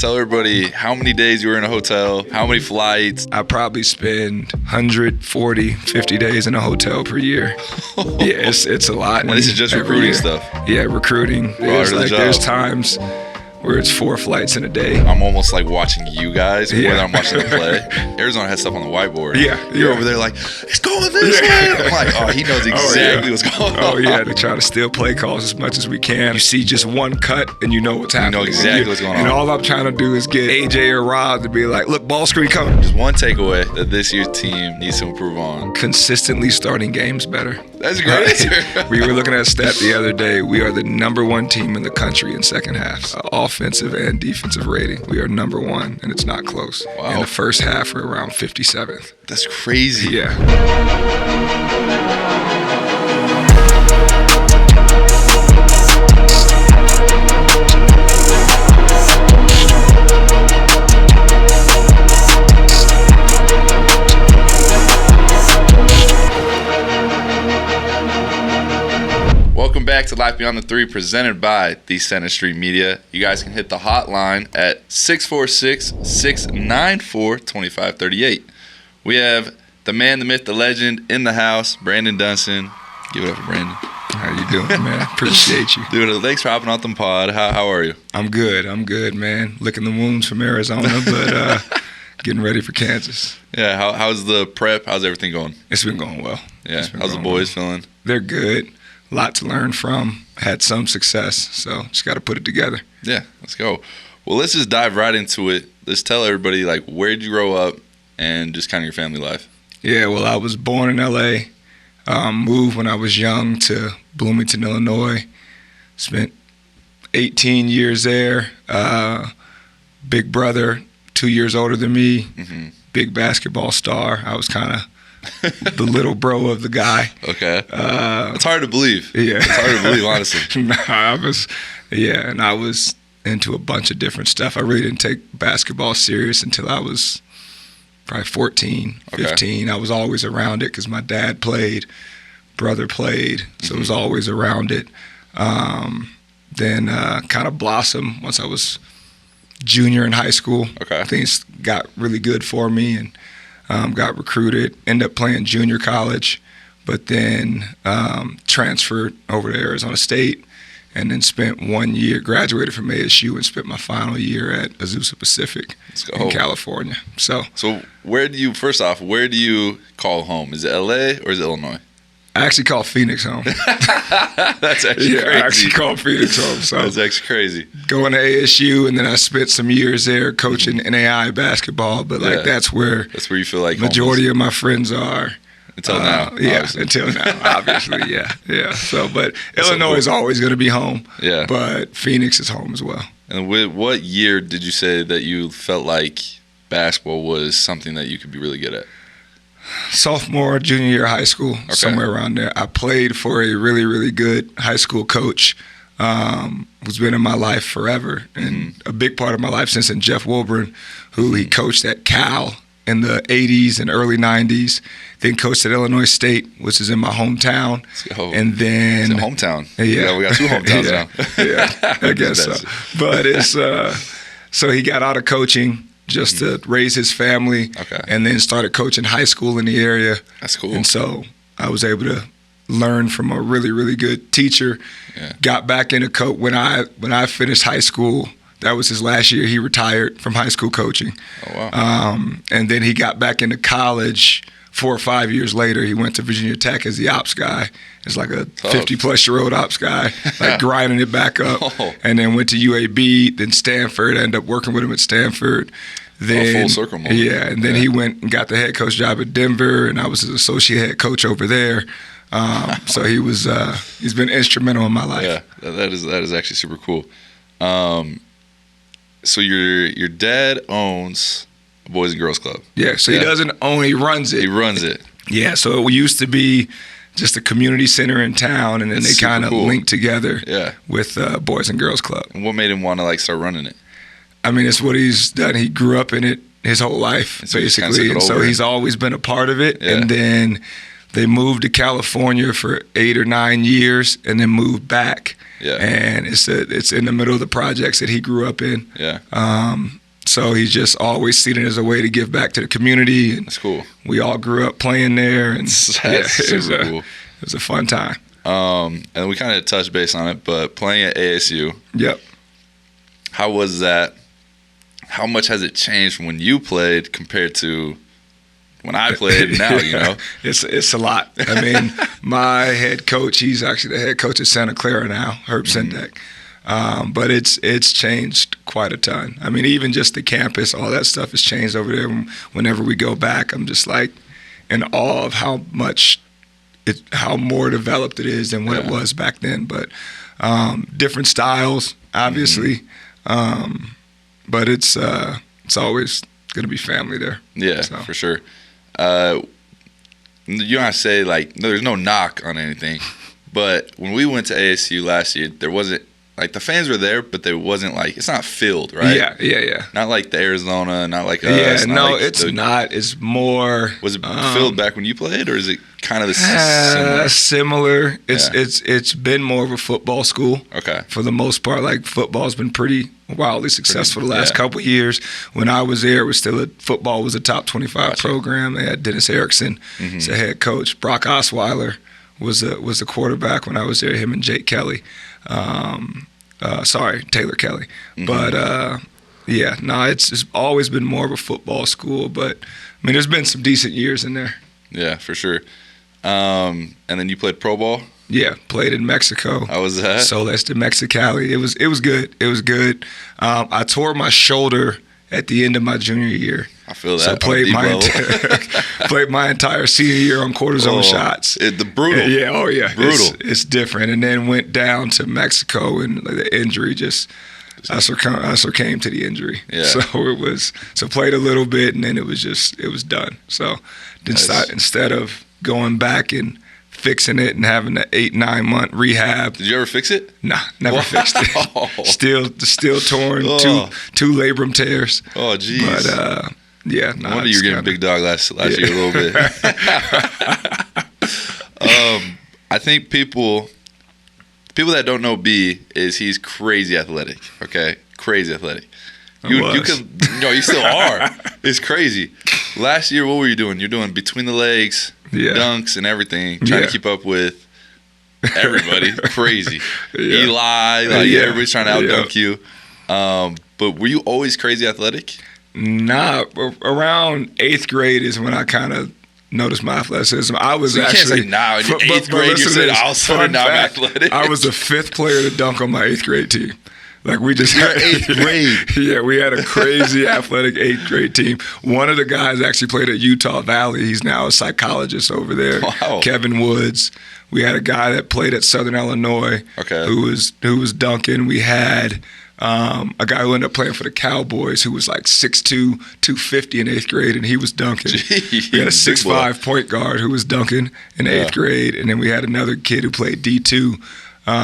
Tell everybody how many days you were in a hotel, how many flights. I probably spend 140, 50 days in a hotel per year. Yeah, it's a lot. And this is just recruiting stuff. Yeah, recruiting. There's times where it's 4 flights in a day. I'm almost like watching you guys more than I'm watching them play. Arizona has stuff on the whiteboard. You're over there like, it's going this way. I'm like, oh, he knows exactly what's going on. Oh, yeah, they try to steal play calls as much as we can. You see just one cut and you know what's happening. You know exactly what's going on. And all I'm trying to do is get AJ or Rob to be like, look, ball screen coming. Just one takeaway that this year's team needs to improve on. Consistently starting games better. That's a great answer. We were looking at a stat the other day. We are the #1 team in the country in second halves. Offensive and defensive rating. We are #1, and it's not close. Wow. In the first half, we're around 57th. That's crazy. Yeah. Welcome back to Life Beyond the Three, presented by the Center Street Media. You guys can hit the hotline at 646-694-2538. We have the man, the myth, the legend in the house, Brandon Dunson. Give it up for Brandon. How you doing, man? Appreciate you. Dude, thanks for hopping on the pod. How are you? I'm good, man. Licking the wounds from Arizona, but getting ready for Kansas. Yeah, how's the prep? How's everything going? It's been going well. Yeah, how's the boys feeling? They're good. A lot to learn from. Had some success, so just got to put it together. Yeah, let's go. Well, let's just dive right into it. Let's tell everybody, like, where did you grow up and just kind of your family life? Yeah, well, I was born in L.A., moved when I was young to Bloomington, Illinois. Spent 18 years there. Big brother, 2 years older than me. Mm-hmm. Big basketball star. I was kind of the little bro of the guy. Okay. It's hard to believe. Yeah. It's hard to believe, honestly. And I was into a bunch of different stuff. I really didn't take basketball serious until I was probably 14, 15. I was always around it because my dad played, brother played, so it was always around it. Then kind of blossomed once I was junior in high school. Okay. Things got really good for me and got recruited, ended up playing junior college, but then transferred over to Arizona State and then spent 1 year, graduated from ASU and spent my final year at Azusa Pacific in California. So where do you call home? Is it LA or is it Illinois? I actually call Phoenix home. That's actually crazy. I actually call Phoenix home. So that's actually crazy. Going to ASU, and then I spent some years there coaching NAI basketball. But that's where you feel like majority of my friends are. Until now. Until now, obviously, yeah. So, but Illinois is always going to be home. Yeah. But Phoenix is home as well. And what year did you say that you felt like basketball was something that you could be really good at? Sophomore, junior year of high school, somewhere around there. I played for a really, really good high school coach who's been in my life forever and a big part of my life since then, Jeff Wilburn, who he coached at Cal in the 80s and early 90s, then coached at Illinois State, which is in my hometown. And then... It's a hometown. Yeah. We got 2 hometowns now. Yeah, I guess so. But it's... so he got out of coaching just to raise his family, and then started coaching high school in the area. That's cool. And so I was able to learn from a really, really good teacher. Yeah. Got back into coach when I finished high school. That was his last year. He retired from high school coaching. Oh, wow. And then he got back into college 4 or 5 years later. He went to Virginia Tech as the ops guy. It's like a 50-plus-year-old ops guy, like grinding it back up. Oh. And then went to UAB, then Stanford. I ended up working with him at Stanford. Then, full circle moment. Yeah, and then he went and got the head coach job at Denver, and I was his associate head coach over there. So he's been instrumental in my life. Yeah, that is actually super cool. So your dad owns a Boys and Girls Club. Yeah, so he doesn't own, he runs it. He runs it. Yeah, so it used to be just a community center in town, and then they kind of linked together with Boys and Girls Club. And what made him want to start running it? I mean, it's what he's done. He grew up in it his whole life, basically. And so he's always been a part of it. Yeah. And then they moved to California for 8 or 9 years and then moved back. Yeah. And it's in the middle of the projects that he grew up in. Yeah. So he's just always seen it as a way to give back to the community. And that's cool. We all grew up playing there, and super cool. It was a fun time. And we kind of touched base on it, but playing at ASU. Yep. How was that? How much has it changed from when you played compared to when I played now, you know? It's a lot. I mean, my head coach, he's actually the head coach at Santa Clara now, Herb Sendek. But it's changed quite a ton. I mean, even just the campus, all that stuff has changed over there. Whenever we go back, I'm just like in awe of how more developed it is than what it was back then. But different styles, obviously. But it's always going to be family there. Yeah, so. For sure. You know, I say, like, no, there's no knock on anything. But when we went to ASU last year, there wasn't, like, the fans were there, but there wasn't, like, it's not filled, right? Yeah. Not like the Arizona, not like us. Yeah, no, like it's not. It's more. Was it filled back when you played, or is it kind of the similar? Similar. It's been more of a football school. Okay. For the most part, like, football's been pretty wildly successful the last couple of years. When I was there, it was still football was a top 25 program. They had Dennis Erickson as a head coach. Brock Osweiler was the quarterback when I was there. Him and Jake Kelly. Taylor Kelly. But it's always been more of a football school. But I mean, there's been some decent years in there. Yeah, for sure. And then you played pro ball. Yeah, played in Mexico. How was that? Soles de Mexicali. It was good. It was good. I tore my shoulder at the end of my junior year. I feel that. So played my entire senior year on cortisone shots. The brutal. Yeah. Brutal. It's different. And then went down to Mexico, and the injury I succumbed to the injury. Yeah. So played a little bit, and then it was done. So instead of going back and fixing it and having an 8-9 month rehab. Did you ever fix it? Nah, never fixed it. Still torn. Two labrum tears. Oh, jeez. But no wonder you're getting big dog last year a little bit. I think people that don't know B is he's crazy athletic. Okay, crazy athletic. You still are. It's crazy. Last year, what were you doing? You're doing between the legs, dunks, and everything, trying to keep up with everybody. Crazy. Eli, everybody's trying to outdunk you. But were you always crazy athletic? Nah, around 8th grade is when I kind of noticed my athleticism. I was actually in 8th grade you said I was athletic. I was the 5th player to dunk on my 8th grade team. Like we just had 8th grade. Yeah, we had a crazy athletic 8th grade team. One of the guys actually played at Utah Valley. He's now a psychologist over there. Wow. Kevin Woods. We had a guy that played at Southern Illinois. Okay. Who was dunking. We had a guy who ended up playing for the Cowboys who was like 6'2", 250 in 8th grade, and he was dunking. Jeez, we had a 6'5" point guard who was dunking in 8th grade, and then we had another kid who played D2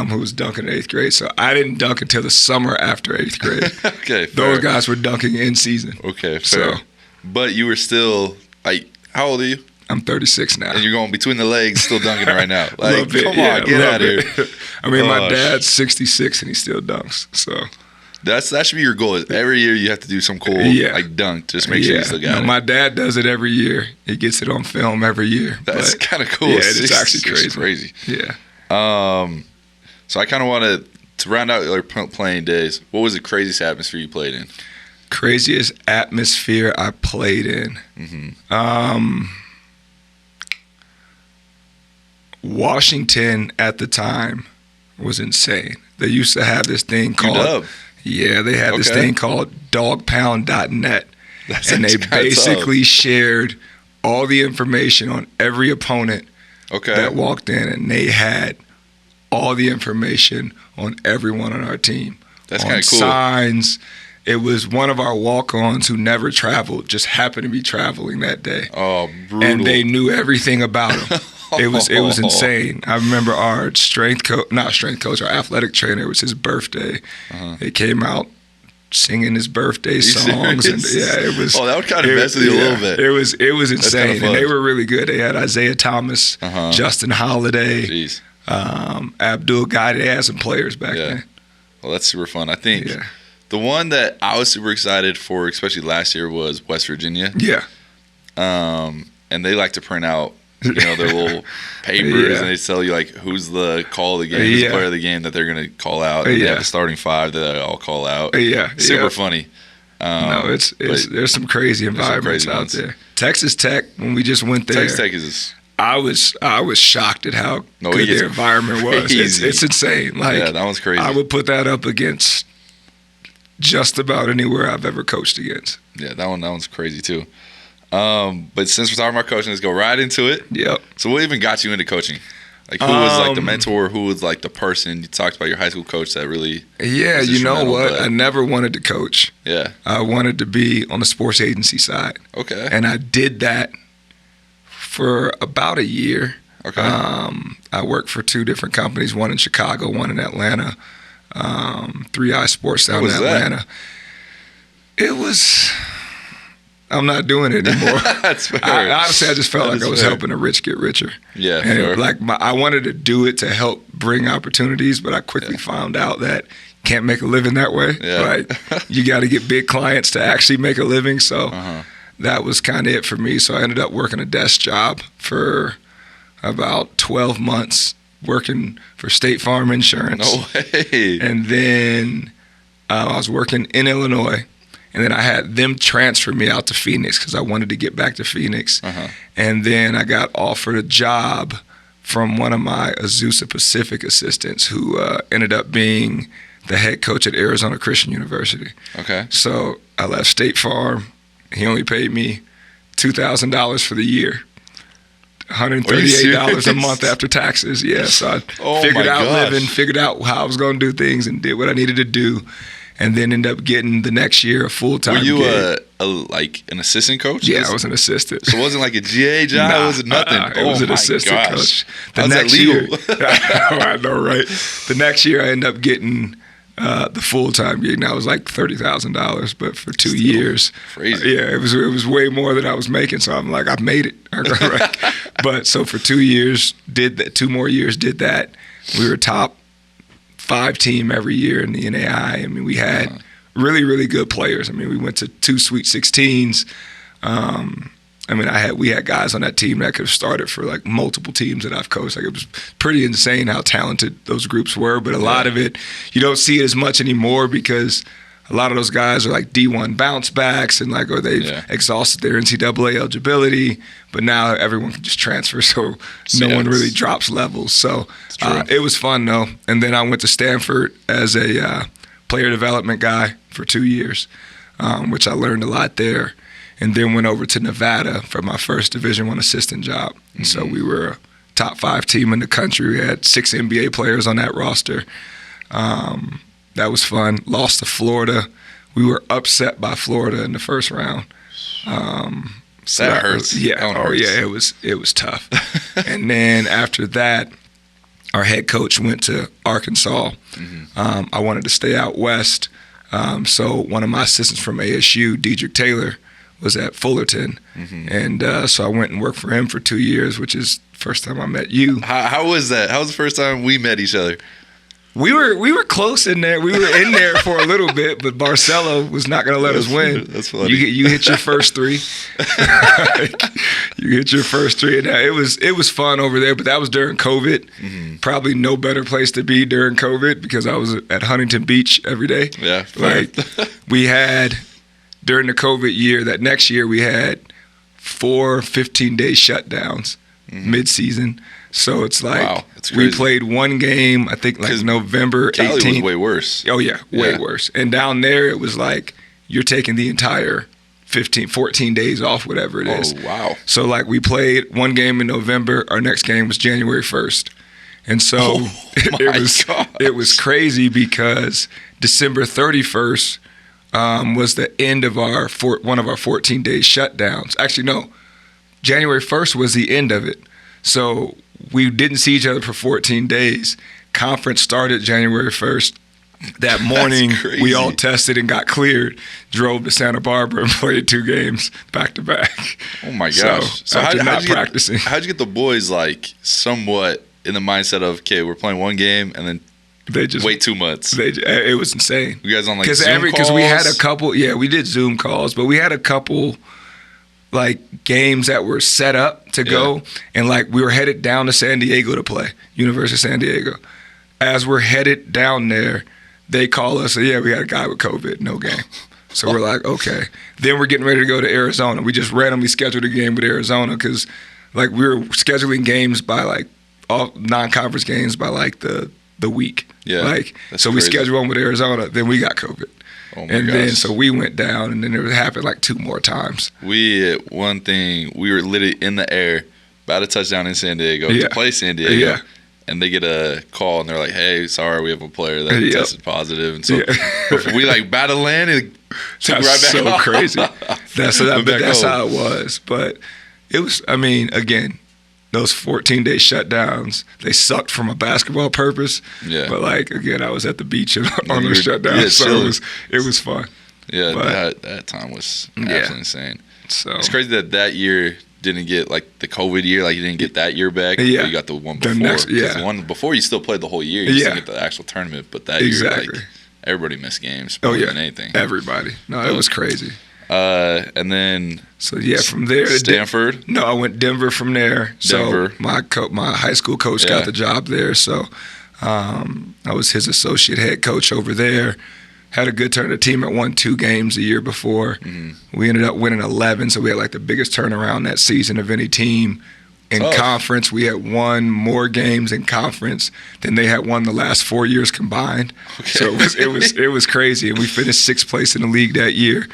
who was dunking in 8th grade. So I didn't dunk until the summer after 8th grade. Okay, fair. Those guys were dunking in season. Okay, fair. But you were still, like, how old are you? I'm 36 now. And you're going between the legs, still dunking right now. Like, come on, get out of here. I mean, my dad's 66 and he still dunks. So that should be your goal. Every year you have to do some cool like dunk. Just make sure you still got it. My dad does it every year. He gets it on film every year. That's kind of cool. Yeah, it's actually crazy. Yeah. So I kind of wanted to round out your playing days. What was the craziest atmosphere you played in? Craziest atmosphere I played in. Mm-hmm. Washington at the time was insane. They used to have this thing called they had this thing called dogpound.net. And they basically shared all the information on every opponent that walked in, and they had all the information on everyone on our team. That's kind of cool. Signs. It was one of our walk-ons who never traveled, just happened to be traveling that day. Oh, brutal. And they knew everything about him. It was insane. I remember our our athletic trainer, it was his birthday. It came out singing his birthday songs, and it was. Oh, that would kind of mess with you a little bit. It was insane, and they were really good. They had Isaiah Thomas, Justin Holiday, Abdul Guy. They had some players back then. Well, that's super fun. I think the one that I was super excited for, especially last year, was West Virginia. Yeah. And they like to print out, their little papers, and they tell you like who's the call of the game, who's the player of the game that they're gonna call out. And they have a starting five that they all call out. Super funny. There's some crazy environments out there. Texas Tech, when we just went there, Texas Tech is. I was shocked at how good their environment was. It's insane. Like, that one's crazy. I would put that up against just about anywhere I've ever coached against. Yeah, that one's crazy too. But since we're talking about coaching, let's go right into it. Yep. So what even got you into coaching? Like, who was like the mentor? Who was like the person? You talked about your high school coach that really. Yeah, you know what? I never wanted to coach. Yeah. I wanted to be on the sports agency side. Okay. And I did that for about a year. Okay. I worked for 2 different companies, one in Chicago, one in Atlanta. 3i Sports down in Atlanta. It was. I'm not doing it anymore. That's fair. Honestly, I just felt like I was helping the rich get richer. Yeah, and I wanted to do it to help bring opportunities, but I quickly found out that can't make a living that way. Yeah. Right? You got to get big clients to actually make a living. So that was kind of it for me. So I ended up working a desk job for about 12 months, working for State Farm Insurance. No way. And then I was working in Illinois. And then I had them transfer me out to Phoenix because I wanted to get back to Phoenix. And then I got offered a job from one of my Azusa Pacific assistants who ended up being the head coach at Arizona Christian University. Okay. So I left State Farm. He only paid me $2,000 for the year. $138 a month after taxes. Yeah, so I figured out living, figured out how I was going to do things, and did what I needed to do. And then end up getting the next year a full-time gig. Were you like an assistant coach? Yeah, I was an assistant. So it wasn't like a GA job? It was nothing? It was an assistant coach. How's that legal? I know, right? The next year I ended up getting the full-time gig. Now it was like $30,000, but for 2 years. Crazy. Yeah, it was way more than I was making. So I'm like, I've made it. Right? But so for 2 years, did that. 2 more years, did that. We were top 5 team every year in the NAI. I mean, we had really, really good players. I mean, we went to 2 Sweet 16s. I mean, we had guys on that team that could have started for like multiple teams that I've coached. Like, it was pretty insane how talented those groups were. But a lot of it, you don't see it as much anymore because a lot of those guys are like D1 bounce backs and like, or they've exhausted their NCAA eligibility. But now everyone can just transfer, so no one really drops levels. So it was fun, though. And then I went to Stanford as a player development guy for 2 years, which I learned a lot there. And then went over to Nevada for my first Division I assistant job. And so we were a top 5 team in the country. We had 6 NBA players on that roster. That was fun. Lost to Florida. We were upset by Florida in the first round. So that hurts. It was tough. And then after that, our head coach went to Arkansas. I wanted to stay out west. So one of my assistants from ASU, Dedrick Taylor, was at Fullerton. And so I went and worked for him for 2 years, which is the first time I met you. How was that? How was the first time we met each other? We were close in there. We were in there for a little bit, but Barcelo was not going to let us win. That's funny. You hit your first 3. You hit your first 3, and it was fun over there. But that was during COVID. Probably no better place to be during COVID because I was at Huntington Beach every day. Yeah, like we had during the COVID year. That next year we had 4 15-day shutdowns mid-season. So it's like we played 1 game, I think like November 18th. Cali was way worse. Oh, yeah, way worse. And down there it was like you're taking the entire 14 days off, whatever it is. Oh, wow. So like we played 1 game in November. Our next game was January 1st. And so it was crazy because December 31st was the end of one of our 14-day shutdowns. Actually, no. January 1st was the end of it. So we didn't see each other for 14 days. Conference started January 1st. That morning, we all tested and got cleared, drove to Santa Barbara and played 2 games back to back. Oh my gosh! So how'd you get the boys like somewhat in the mindset of, okay, we're playing 1 game and then they just wait 2 months? It was insane. You guys on like Zoom calls? Because we had a couple. Yeah, we did Zoom calls, but we had a couple like games that were set up to go, and like we were headed down to San Diego to play, University of San Diego. As we're headed down there, they call us, we had a guy with COVID, no game. So we're like, okay. Then we're getting ready to go to Arizona. We just randomly scheduled a game with Arizona because, like, we were scheduling games by, like, all non-conference games by, like, the week. Yeah. Like, so we scheduled one with Arizona. Then we got COVID. Oh my gosh. Then, so we went down, and then it happened, like, 2 more times. We were literally in the air, about to touchdown in San Diego to play San Diego. Yeah. And they get a call, and they're like, hey, sorry, we have a player that tested positive. And so we, like, about to land and took right back so off. Crazy. That's how it was. But it was, I mean, again, those 14-day shutdowns, they sucked from a basketball purpose. Yeah. But, like, again, I was at the beach on those shutdowns, so it was fun. Yeah, but that time was absolutely insane. So it's crazy that year didn't get, like, the COVID year. Like, you didn't get that year back. Yeah. You got the one before. The one before, you still played the whole year. You didn't get the actual tournament. But that year, like, everybody missed games more than anything. Everybody. No, it was crazy. And then... So, from there... Stanford? No, I went Denver from there. Denver. So, my high school coach got the job there. So, I was his associate head coach over there. Had a good turn. The team had won 2 games the year before. Mm-hmm. We ended up winning 11, so we had like the biggest turnaround that season of any team. In conference, we had won more games in conference than they had won the last 4 years combined. Okay. So it was crazy, and we finished 6th place in the league that year.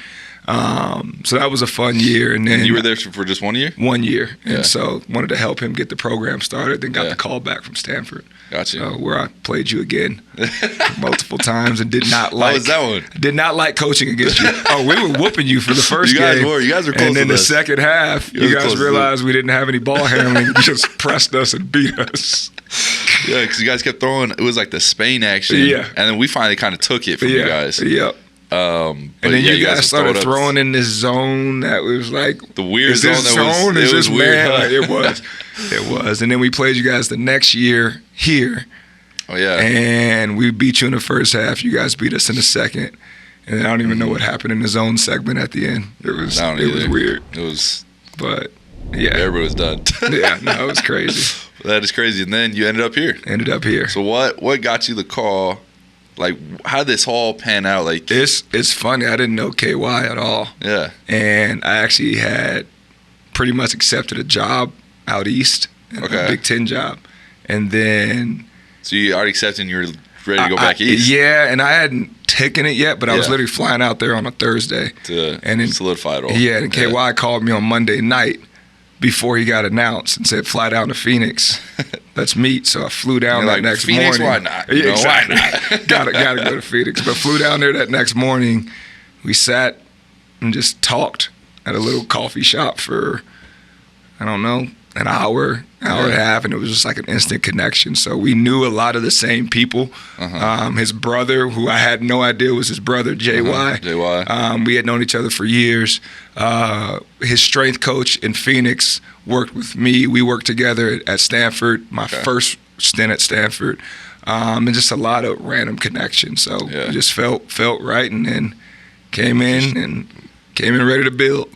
So that was a fun year. And then you were there for just 1 year? 1 year. And so wanted to help him get the program started, then got the call back from Stanford. Gotcha. Where I played you again multiple times and did not like. How was that one? Did not like coaching against you. We were whooping you for the first game. You guys were close. And then the second half, you guys realized we didn't have any ball handling. You just pressed us and beat us. Yeah, because you guys kept throwing. It was like the Spain action. Yeah. And then we finally kind of took it from you guys. Yep. And then you guys started throwing in this zone that was like the weird zone. It was weird. Like, it was. And then we played you guys the next year here. Oh yeah. And we beat you in the first half. You guys beat us in the second. And I don't even know what happened in the zone segment at the end. It was weird. But yeah, everybody was done. It was crazy. That is crazy. And then you ended up here. So what got you the call? Like, how did this all pan out? Like, it's funny. I didn't know KY at all. Yeah. And I actually had pretty much accepted a job out east, a Big Ten job, and then. So you already accepted and you were ready to go back east? Yeah, and I hadn't taken it yet, but I was literally flying out there on a Thursday to solidify it all. Yeah, and KY called me on Monday night before he got announced and said, "Fly down to Phoenix." Let's meet. So I flew down that next Phoenix, morning. Why not? Yeah, exactly. Gotta go to Phoenix. But flew down there that next morning. We sat and just talked at a little coffee shop for, I don't know, an hour and a half, and it was just like an instant connection. So we knew a lot of the same people. His brother, who I had no idea was his brother, JY. We had known each other for years. His strength coach in Phoenix worked with me. We worked together at Stanford, my first stint at Stanford, and just a lot of random connections. So it just felt right, and then came in ready to build.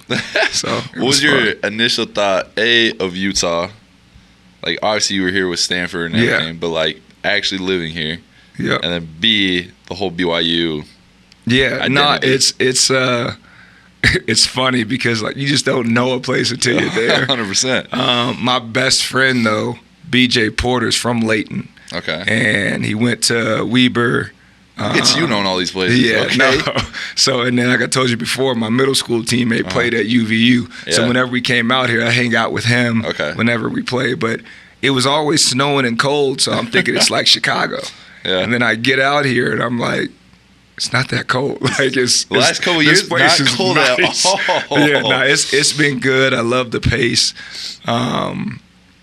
So what was your initial thought, of Utah? Like, obviously you were here with Stanford and everything, but like actually living here. Yeah. And then B, the whole BYU. Yeah. No, it's funny because like you just don't know a place until you're there. 100%. My best friend though, BJ Porter's from Layton. Okay. And he went to Weber. It's you knowing all these places. Yeah, no. So, and then like I told you before, my middle school teammate played at UVU. Yeah. So whenever we came out here, I hang out with him whenever we play. But it was always snowing and cold, so I'm thinking it's like Chicago. Yeah. And then I get out here and I'm like, it's not that cold. Like the last couple of years, not cold at all. Yeah, it's been good. I love the pace.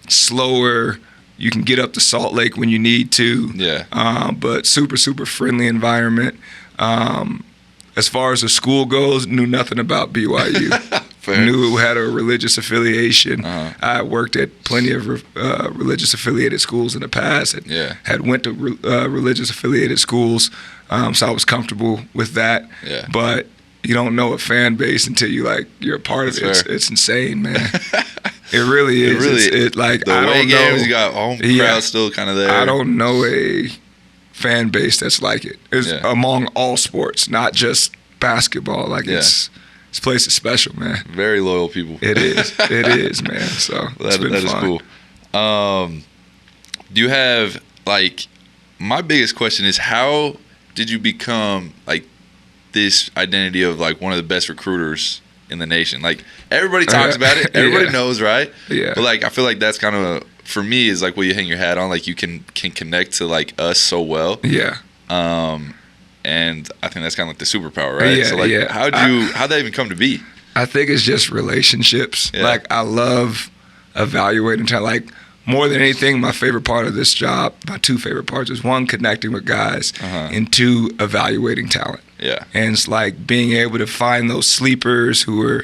Slower. You can get up to Salt Lake when you need to. Yeah. But super, super friendly environment. As far as the school goes, knew nothing about BYU. Knew it had a religious affiliation. I worked at plenty of religious affiliated schools in the past. Had went to religious affiliated schools, so I was comfortable with that. Yeah. But you don't know a fan base until you're a part of it. It's insane, man. It really is. It's like the away games, you got home crowd still kind of there. I don't know a fan base that's like it. It's among all sports, not just basketball. This place is special, man. Very loyal people. It is. It is, man. So it's been fun. That is cool. Do you have my biggest question is, how did you become this identity of one of the best recruiters in the nation? Everybody talks about it. Everybody knows, right? Yeah. But I feel like that's kind of for me is what you hang your hat on. You can connect to us so well. Yeah. And I think that's kind of the superpower, right? Yeah, so how'd that even come to be? I think it's just relationships. Yeah. I love evaluating talent. More than anything, my favorite part of this job, my two favorite parts, is one, connecting with guys, and two, evaluating talent. Yeah. And it's being able to find those sleepers who are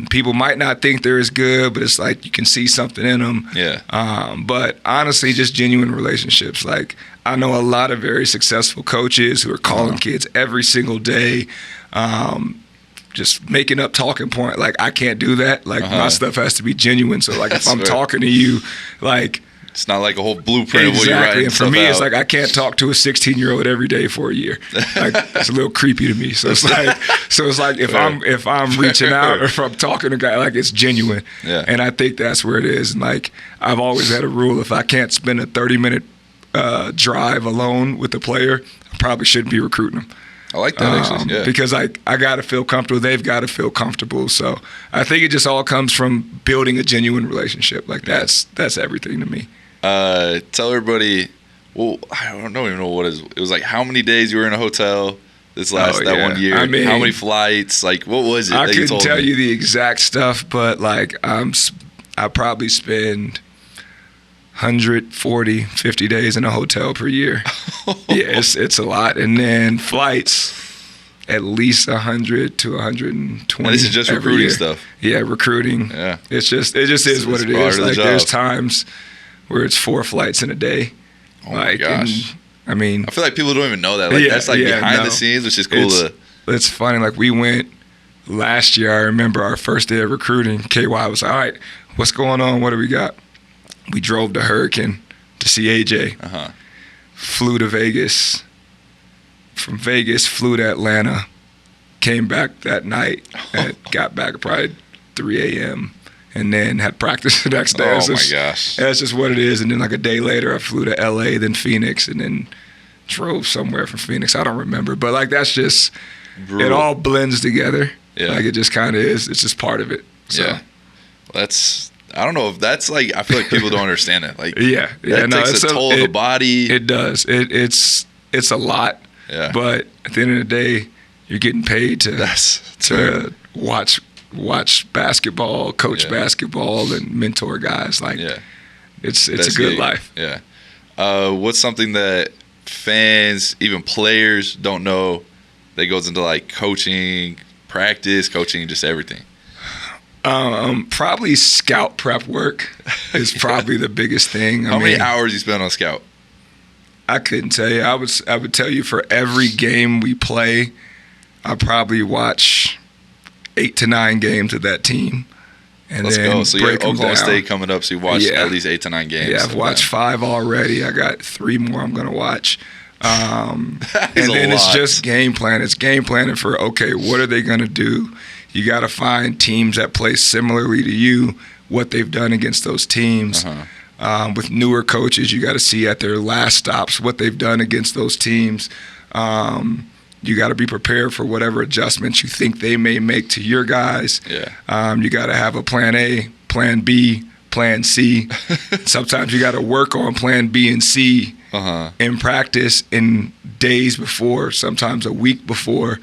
people might not think they're as good, but it's you can see something in them. Yeah. But honestly, just genuine relationships. I know a lot of very successful coaches who are calling kids every single day, just making up talking point. I can't do that. My stuff has to be genuine. So if I'm talking to you, it's not a whole blueprint of what you're writing. And for me, it's I can't talk to a 16-year-old every day for a year. It's a little creepy to me. So it's if I'm reaching out or if I'm talking to a guy, it's genuine. Yeah. And I think that's where it is. And I've always had a rule: if I can't spend a 30-minute drive alone with the player, I probably shouldn't be recruiting them. I like that, actually. Yeah. Because I got to feel comfortable. They've got to feel comfortable. So I think it just all comes from building a genuine relationship. That's everything to me. Tell everybody. Well, I don't even know what it was. How many days you were in a hotel that 1 year? I mean, how many flights? What was it? I couldn't tell me? you the exact stuff, but I probably spend 140, 50 days in a hotel per year. Yeah, it's a lot. And then flights, at least 100 to 120. And this is just recruiting year. Stuff. Yeah, recruiting. Yeah. It just is what it is. There's times where it's 4 flights in a day. Oh my gosh. I mean, I feel like people don't even know that. That's behind the scenes, which is cool. It's funny. We went last year. I remember our first day of recruiting. KY was all right, what's going on? What do we got? We drove to Hurricane to see AJ. Flew to Vegas. From Vegas, flew to Atlanta. Came back that night. And got back at probably 3 a.m. And then had practice the next day. Oh, my gosh. That's just what it is. And then a day later, I flew to L.A., then Phoenix, and then drove somewhere from Phoenix. I don't remember. But, that's just brutal. It all blends together. Yeah. It just kind of is. It's just part of it. So. Yeah. I don't know if that's I feel like people don't understand it. That takes a toll of the body. It does. It's a lot. Yeah. But at the end of the day, you're getting paid to watch basketball, coach basketball, and mentor guys. It's a good life. Yeah. What's something that fans, even players, don't know that goes into coaching, practice, coaching, just everything? Probably scout prep work is probably the biggest thing. How many hours you spend on scout? I couldn't tell you. I would tell you for every game we play, I probably watch 8 to 9 games of that team. And Let's then go. So you have Oklahoma down. State coming up, so you watch at least 8 to 9 games. Yeah, I've watched 5 already. I got 3 more I'm going to watch. And then it's just game plan. It's game planning for, what are they going to do? You got to find teams that play similarly to you, what they've done against those teams. With newer coaches, you got to see at their last stops what they've done against those teams. You got to be prepared for whatever adjustments you think they may make to your guys. Yeah. You got to have a plan A, plan B, plan C. Sometimes you got to work on plan B and C in practice in days before, sometimes a week before,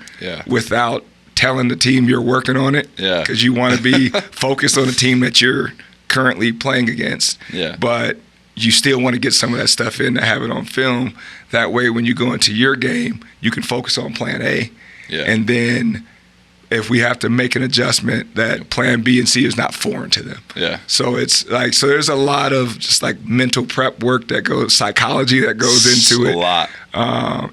without telling the team you're working on it. Yeah. Because you want to be focused on the team that you're currently playing against. Yeah. But you still want to get some of that stuff in to have it on film. That way, when you go into your game, you can focus on plan A. Yeah. And then if we have to make an adjustment, that plan B and C is not foreign to them. Yeah. So it's like, so there's a lot of just like mental prep work that goes, psychology that goes into it. A lot.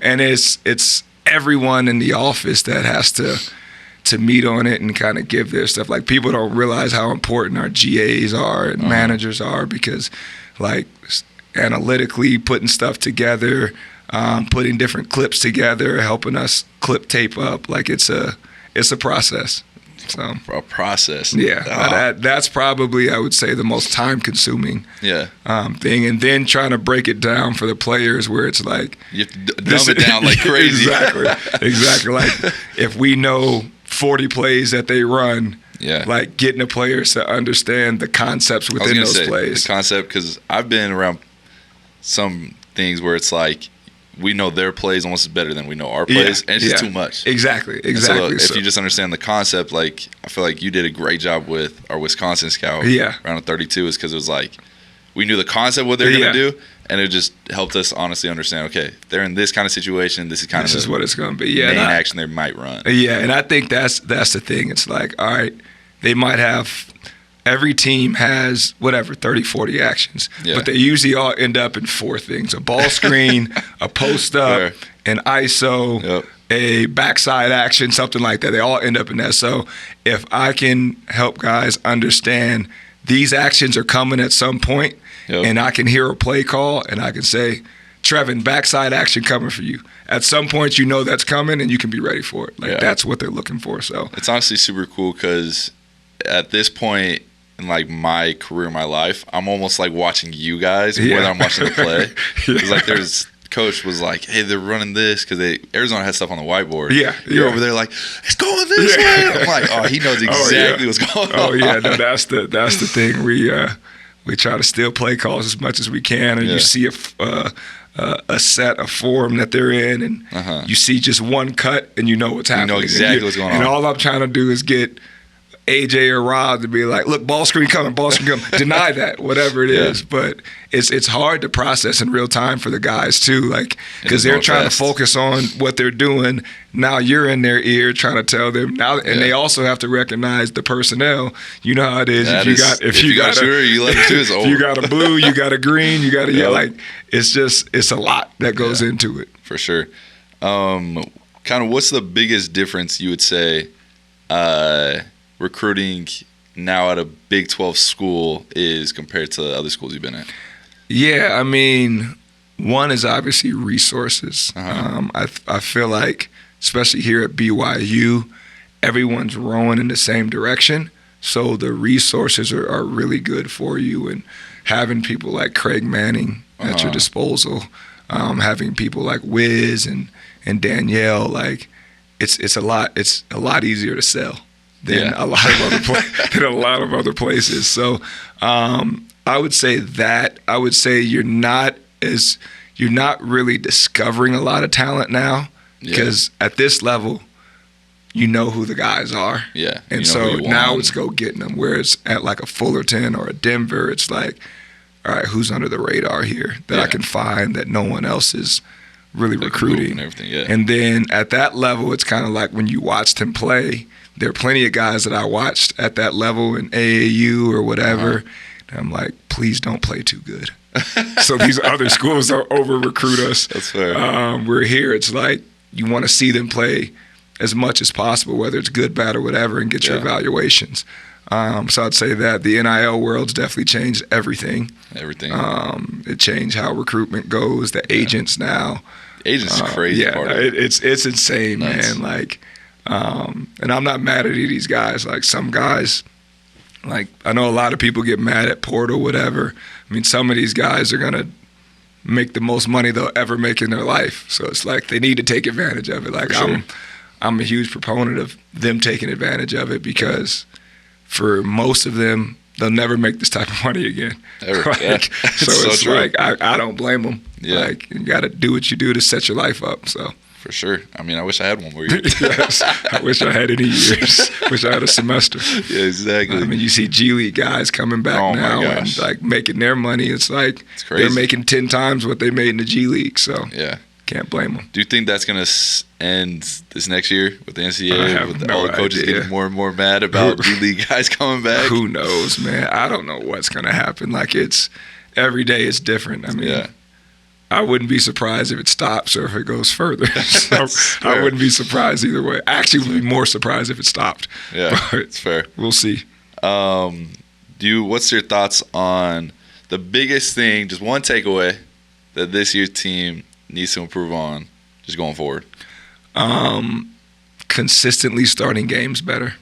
And it's everyone in the office that has to meet on it and kind of give their stuff. Like, people don't realize how important our GAs are and managers are, because like analytically putting stuff together, putting different clips together, helping us clip tape up, like it's a process. So a process. Yeah, that's probably, I would say, the most time-consuming thing. And then trying to break it down for the players, where it's like you have to dumb it down like crazy. Exactly. Like, if we know 40 plays that they run, like getting the players to understand the concepts within those plays. The concept, because I've been around some things where it's like, we know their plays almost better than we know our plays, and it's just too much. Exactly. So if you just understand the concept, like, I feel like you did a great job with our Wisconsin scout round of 32, is because it was like, we knew the concept of what they're going to do, and it just helped us honestly understand, okay, they're in this kind of situation, this is what it's going to be. Main action they might run. Yeah, and I think that's the thing. It's like, all right, they might have, every team has whatever 30, 40 actions, but they usually all end up in 4 things: a ball screen, a post up, an ISO, a backside action, something like that. They all end up in that. So if I can help guys understand these actions are coming at some point, and I can hear a play call and I can say, Trevin, backside action coming for you. At some point, you know that's coming and you can be ready for it. Like, that's what they're looking for. So it's honestly super cool, because at this point in like my career, my life, I'm almost like watching you guys more than I'm watching the play. Because like, there's coach was like, hey, they're running this, because Arizona has stuff on the whiteboard. You're over there like, it's going this way. I'm like, oh, he knows exactly what's going on. Oh yeah, no, that's the thing. We try to steal play calls as much as we can, and you see a set, a form that they're in, and you see just one cut, and you know what's happening. You know exactly what's going on. And all I'm trying to do is get AJ or Rob to be like, look, ball screen coming. Deny that, whatever it is. But it's hard to process in real time for the guys too, like, because they're trying to focus on what they're doing. Now you're in their ear trying to tell them now, and they also have to recognize the personnel. You know how it is. If you got a shooter, you let them shoot. If you got a blue, you got a green, you got a like. It's a lot that goes into it. For sure. Kind of, what's the biggest difference you would say recruiting now at a Big 12 school is compared to other schools you've been at? Yeah, I mean, one is obviously resources. I feel like, especially here at BYU, everyone's rowing in the same direction, so the resources are really good for you. And having people like Craig Manning at your disposal, having people like Wiz and Danielle, like it's a lot easier to sell than a lot of other places. So I would say you're not really discovering a lot of talent now, because at this level, you know who the guys are. Yeah. And so now it's go getting them. Whereas at like a Fullerton or a Denver, it's like, all right, who's under the radar here that I can find that no one else is really recruiting. And everything, And then at that level, it's kind of like when you watched him play, there are plenty of guys that I watched at that level in AAU or whatever. And I'm like, please don't play too good. So these other schools don't over-recruit us. That's fair. We're here. It's like you want to see them play as much as possible, whether it's good, bad, or whatever, and get your evaluations. So I'd say that the NIL world's definitely changed everything. It changed how recruitment goes. The agents now. Agents are crazy. It's insane, man. Like, and I'm not mad at any of these guys. Like, some guys, like, I know a lot of people get mad at Portal, whatever. I mean, some of these guys are gonna make the most money they'll ever make in their life. So it's like they need to take advantage of it. Like, I'm a huge proponent of them taking advantage of it, because for most of them, they'll never make this type of money again. So it's like, I don't blame them. Like, you got to do what you do to set your life up. So For sure. I mean, I wish I had one more year. Yes. I wish I had any years. Wish I had a semester. Yeah, exactly. I mean, you see G League guys coming back now and like making their money. It's like they're making 10 times what they made in the G League. So yeah, can't blame them. Do you think that's going to end this next year with the NCAA? With all the coaches getting more and more mad about G League guys coming back? Who knows, man? I don't know what's going to happen. Like every day is different. I mean, I wouldn't be surprised if it stops or if it goes further. So I wouldn't be surprised either way. I actually would be more surprised if it stopped. Yeah, it's fair. We'll see. What's your thoughts on the biggest thing, just one takeaway that this year's team needs to improve on just going forward? Consistently starting games better.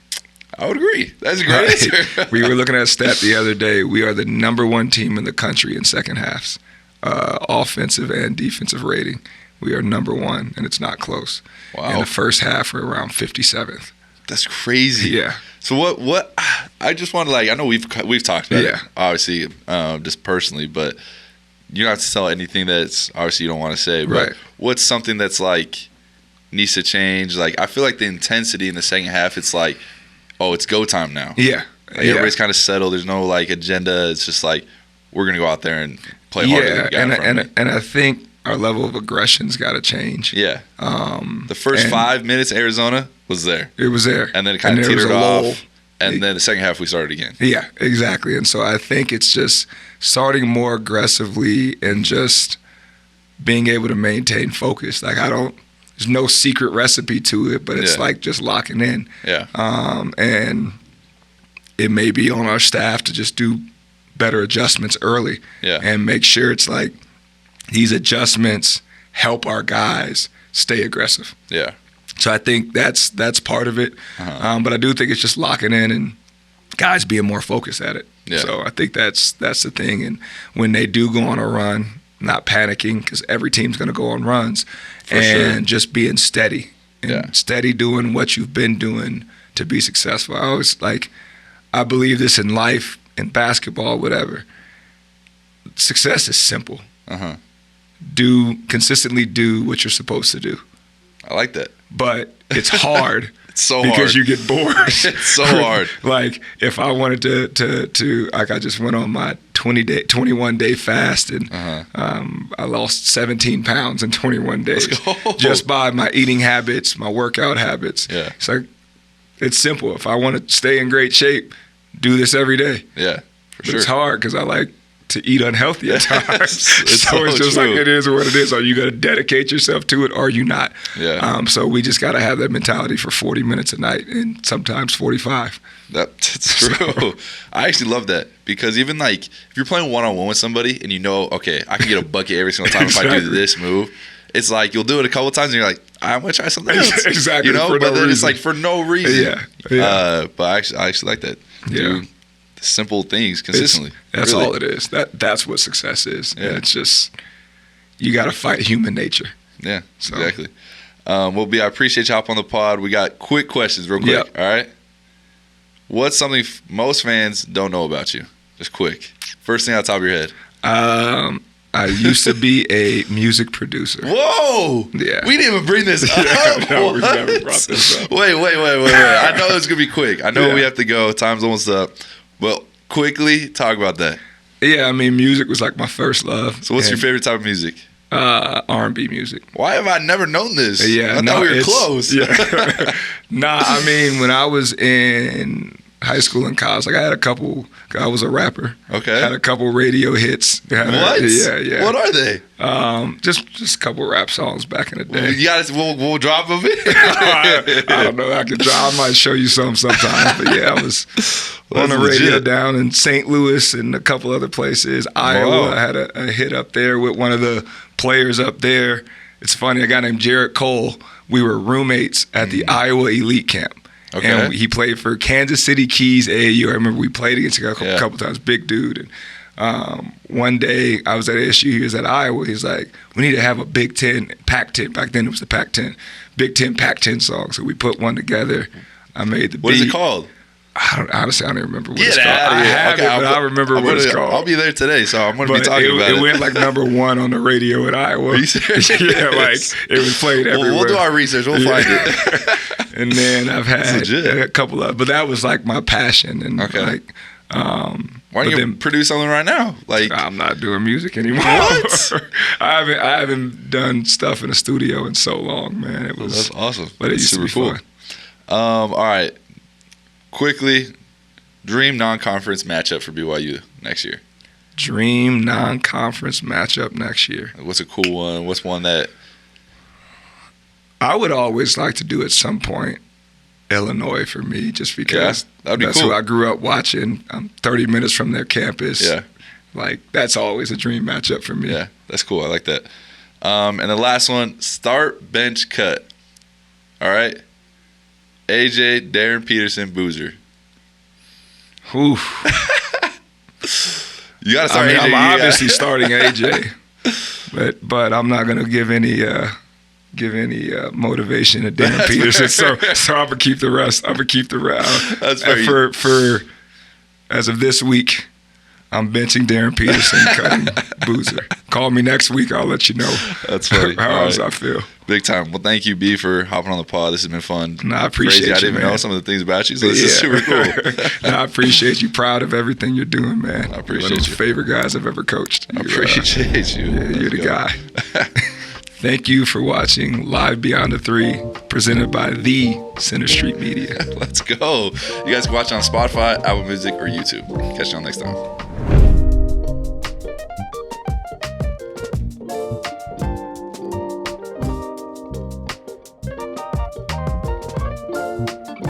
I would agree. That's a great answer. We were looking at a stat the other day. We are the number 1 team in the country in second halves. Offensive and defensive rating. We are number 1, and it's not close. Wow. In the first half, we're around 57th. That's crazy. Yeah. So what I just want to, I know we've talked about it, obviously, just personally, but you don't have to tell anything that's obviously you don't want to say. But what's something that's needs to change? I feel like the intensity in the second half, it's it's go time now. Yeah. Everybody's kind of settled. There's no agenda. It's just we're gonna go out there and play harder. And I think our level of aggression's got to change. Yeah. The first 5 minutes, Arizona was there. It was there, and then it kind of teetered off. And then the second half, we started again. Yeah, exactly. And so I think it's just starting more aggressively and just being able to maintain focus. There's no secret recipe to it, but it's just locking in. Yeah. And it may be on our staff to just do better adjustments early. Yeah. And make sure it's these adjustments help our guys stay aggressive. Yeah. So I think that's part of it. But I do think it's just locking in and guys being more focused at it. Yeah. So I think that's the thing. And when they do go on a run, not panicking, because every team's going to go on runs, just being steady and steady doing what you've been doing to be successful. I always I believe this in life, in basketball, whatever. Success is simple. Consistently do what you're supposed to do. I like that. But it's hard. It's so because hard. You get bored. It's so hard. If I wanted to I just went on my 21-day fast and I lost 17 pounds in 21 days just by my eating habits, my workout habits. Yeah. It's simple. If I want to stay in great shape, do this every day. Yeah, for sure. It's hard because I like to eat unhealthy at times. It's just true. it is what it is. Are you going to dedicate yourself to it or are you not? Yeah. So we just got to have that mentality for 40 minutes a night and sometimes 45. That's true. I actually love that because even if you're playing one-on-one with somebody and okay, I can get a bucket every single time if I do this move. It's you'll do it a couple of times and you're I'm going to try something else. Exactly. But then reason. It's for no reason. Yeah. But I actually like that. Yeah. Simple things consistently. That's all it is. That's what success is. Yeah. It's just you got to fight human nature. Yeah, exactly. Well, B, I appreciate you hopping on the pod. We got quick questions real quick. Yep. All right? What's most fans don't know about you? Just quick. First thing out the top of your head. I used to be a music producer. Whoa! Yeah. We didn't even bring this up. No, we never brought this up. Wait. I know it's going to be quick. I know we have to go. Time's almost up. Well, quickly talk about that. Yeah, I mean, music was my first love. So what's your favorite type of music? R&B music. Why have I never known this? Yeah, I thought we were close. Yeah. I mean, when I was in high school and college, I was a rapper. Okay. Had a couple radio hits. What? Yeah. What are they? Just a couple rap songs back in the day. You got we'll drop them in. I don't know. I might show you some sometime. But yeah, I was on the radio down in St. Louis and a couple other places. Iowa, I had a hit up there with one of the players up there. It's funny, a guy named Jared Cole. We were roommates at the Iowa Elite Camp. Okay. And he played for Kansas City Keys AAU. I remember we played against him a couple times. Big dude. And one day I was at ASU. He was at Iowa. He's like, we need to have a Big Ten, Pac-10. Back then it was the Pac-10. Big Ten, Pac-10 song. So we put one together. I made the beat. What is it called? Honestly, I don't even remember what Get it's called. out of I here. have Okay, it, but I remember what it's called. I'll be there today, so I'm going to be But talking about it. It went like number 1 on the radio in Iowa. Are you serious? Yeah, like it was played everywhere. We'll do our research. We'll find it. And then I've had a couple of, but that was like my passion. And like, why don't you produce something right now? Like, I'm not doing music anymore. What? I haven't done stuff in the studio in so long, man. It was that's awesome. But it used super to be cool. fun. All right, quickly, dream non-conference matchup for BYU next year. Dream non-conference matchup next year. What's a cool one? What's one that I would always like to do at some point? Illinois for me, just because that'd be that's cool. who I grew up watching. I'm 30 minutes from their campus. Yeah, like that's always a dream matchup for me. Yeah, that's cool. I like that. And the last one, start, bench, cut. All right, AJ, Darren Peterson, Boozer. Ooh. You got to start. I'm obviously starting AJ, but I'm not gonna give any motivation to Darren Peterson. So I'm gonna keep the rest. That's fair. For as of this week, I'm benching Darren Peterson, cutting Boozer. Call me next week. I'll let you know. That's funny. How I feel. Big time. Well, thank you, B, for hopping on the pod. This has been fun. No, I appreciate you, I didn't even man. know some of the things about you, so this is super cool. No, I appreciate you. Proud of everything you're doing, man. I appreciate You're one of you. the favorite guys I've ever coached. I appreciate you. Yeah, you're the guy. Thank you for watching Live Beyond the Three, presented by the Center Street Media. Let's go. You guys can watch on Spotify, Apple Music, or YouTube. Catch you on next time.